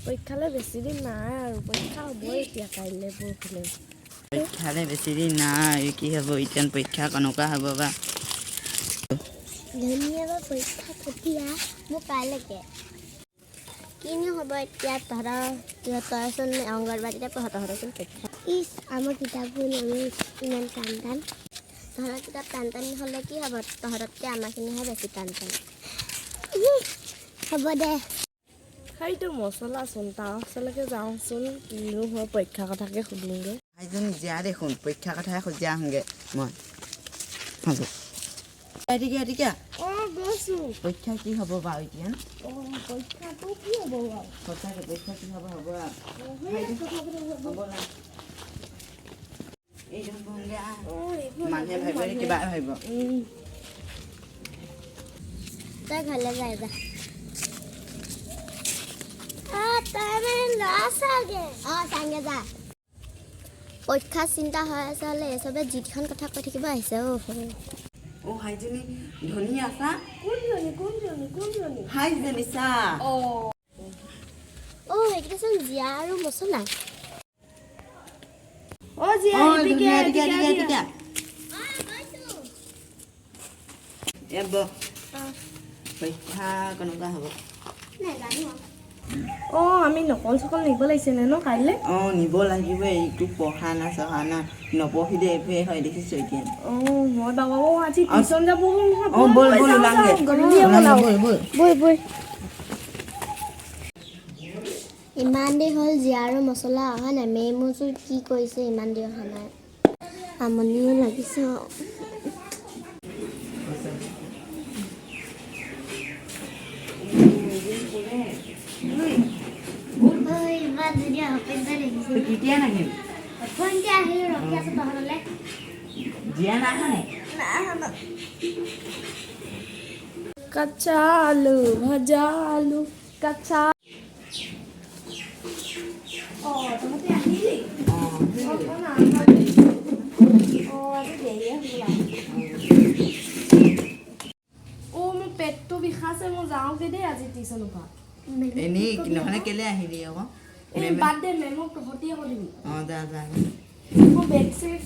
পৰীক্ষালৈ বেছি দিন নাই আৰু পৰীক্ষা হ'বই এতিয়া কাইলৈ পৰহিলৈ পৰীক্ষালৈ বেছি দিন নাই কি হ'ব এতিয়া পৰীক্ষা কেনেকুৱা হ'ব বা ধুনীয়াকৈ পৰীক্ষা কেতিয়া মোক কাইলৈকে কিনো হ'ব এতিয়া তহঁতৰচোন অংগনবাড়ীতে তহঁতৰচোন পৰীক্ষা ইচ আমাৰ কিতাপবোৰ আমি ইমান টান টান তহঁতৰ কিতাপ টান টান হ'লে কি হ'ব তহঁততকৈ আমাৰখিনিহে বেছি টান টান হ'ব দে সেইটো মছলাচোন তাৰ ওচৰলৈকে যাওঁচোন কিনো হয় পৰীক্ষাৰ কথাকে সুধোঁগৈ ভাইজন জীয়া দেখোন পৰীক্ষাৰ কথাই খুজি আহোঁগৈ মই হ'ব এতিয়া অঁ গৈছোঁ পৰীক্ষা কি হ'ব বাৰু এতিয়া অঁ পৰীক্ষাটো কি হ'ব বাৰু সঁচাকৈ পৰীক্ষা কি হ'ব হ'ব মানুহে ভাবিব কিবা ভাবিব তই ঘৰলৈ যাই যা পৰীক্ষা চিন্তা হৈ আছে হ'লে চবে যিখন কথা কৈ থাকিব আহিছে অ' হাইজনী ধনী আছা কোনজনী হাইজনী চা সেইকেইটাচোন জীয়া আৰু মছলা পৰীক্ষা কেনেকুৱা হ'ব অঁ আমি নকল চকল নিব লাগিছিলে ন কাইলৈ অঁ নিব লাগিব এইটো পঢ়া না চহা না নপঢ়িলে এইটোৱে হয় দেখিছোঁ এতিয়া অঁ মই বাবা আজি টিউশ্যন যাব অঁ ব'ল ওলাংগে বৈ ইমান দেৰি হ'ল জীয়া আৰু মছলা অহা নাই মেমোচোন কি কৰিছে ইমান দেৰি অহা নাই আমনিও লাগিছে ইমান ধুনীয়া সপেনটা দেখিছে কেতিয়া নাহিম সপনকৈ আহিলোঁ ৰখি আছোঁ তহঁতলৈ জীয়া নাহে कच्चा आलू भजा आलू कच्चा মোৰ পেটটো বিষাইছে মই যাওঁগে দেই আজি টিউশ্যনৰ পৰা এনেই নহ'লে কেলে আহিলি আকৌ বাদ দে মেমক তহঁতিয়ে কৰিবি অঁ যা মই বেগ চেগ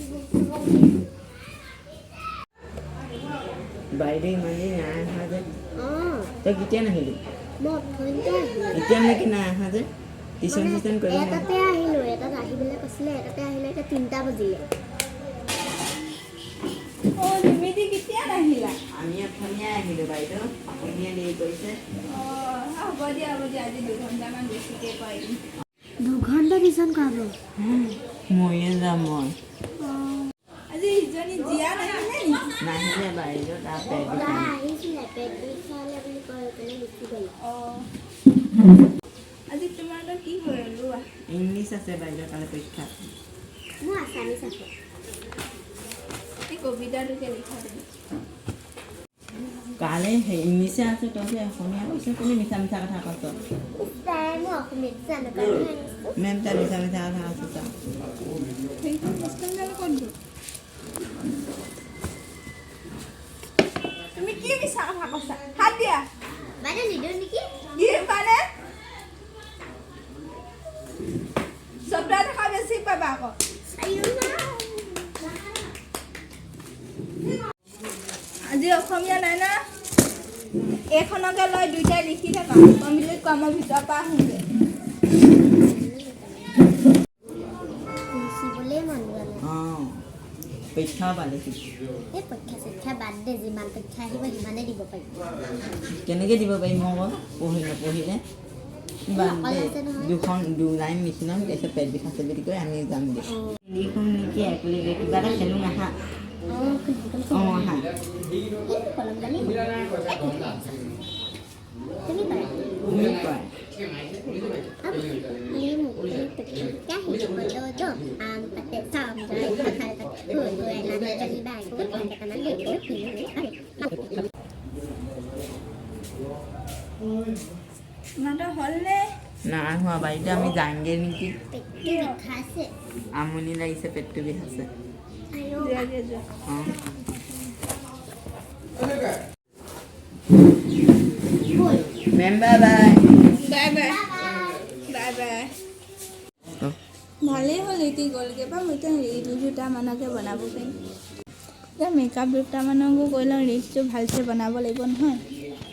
বাইদেউ ইমান দেৰি নাই অহা যে তই কেতিয়া নাহিলি এতিয়ালৈকে নাই অহা যে টিউশ্যন চিউশ্যন কৰিব এটাতে আহিলোঁ এটাত আহিবলৈ কৈছিলে এটাতে আহিলে এতিয়া 3টা বাজিলে আমি অথনিয়ে আহিলোঁ বাইদেউ আপুনিয়ে দেৰি কৰিছে হ'ব দিয়া আজি 2 ঘণ্টামান বেছিকৈ পাৰিম 2 ঘণ্টা টিউশ্যন কৰাব ময়ে যাম মই আজি ইজনী জীয়া নাহিলে বাইদেউ তাৰ পেট আহিছিলে পেট বিষালে বুলি কয় সেইকাৰণে গুচি গ'ল আজি তোমালোকৰ কি হৈ লোৱা ইংলিছ আছে বাইদেউ কালি পৰীক্ষা মোৰ আছামিছ আছে এই কবিতাটোকে লিখা দিম কালি ইংলিছে আছে তহঁতে অসমীয়া কৈছে কোনে মিছা মিছা কথা কৈছ মই অসমীয়াত জানো মেম তাৰ মিছা মিছা কথা কৈছে চা সেইখন পুস্তকডাল ক'ত গ'ল তুমি কি মিছা কথা কৈছা হাত দিয়া বাইদেউ নিদিওঁ নেকি কি মানে চবটা দেখা বেছি পাবা আকৌ আজি অসমীয়া নাই না এইখনকে লৈ দুইটাই লিখি থাকা কমপ্লিট কৰা মই ভিতৰৰ পৰা আহোঁগৈ লিখিবলৈ মন যোৱা নাই অঁ পৰীক্ষাও পালেহি এই পৰীক্ষা চৰীক্ষা বাদ দে যিমান পৰীক্ষা আহিব সিমানেই দিব পাৰিম কেনেকৈ দিব পাৰিম মই আকৌ পঢ়ি নপঢ়িলে বাদ দে 2 লাইন লিখি ল'ম তাৰপিছত পেট বিষাইছে বুলি কৈ আমি যামগৈ লিখোঁ নেকি একেলগে কিবা এটা খেলোঁ আহা অঁ আহা কলম জানি তুমি পাৰা ইমানটো হ'লনে নাই হোৱা বাইদেউ আমি যামগৈ নেকি পেটটো বিষাইছে আমনি লাগিছে পেটটো বিষাইছে যোৱা অঁ ma'am bye bye bye bye bye bye ভালেই হ'ল এটি গ'লগৈ বা মই এতিয়া ৰিলচ দুটামানকে বনাব পাৰিম এতিয়া মেকআপ দুটামানকো কৰি লওঁ ৰিলচটো ভালছে বনাব লাগিব নহয়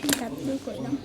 মেকআপটো কৰি লওঁ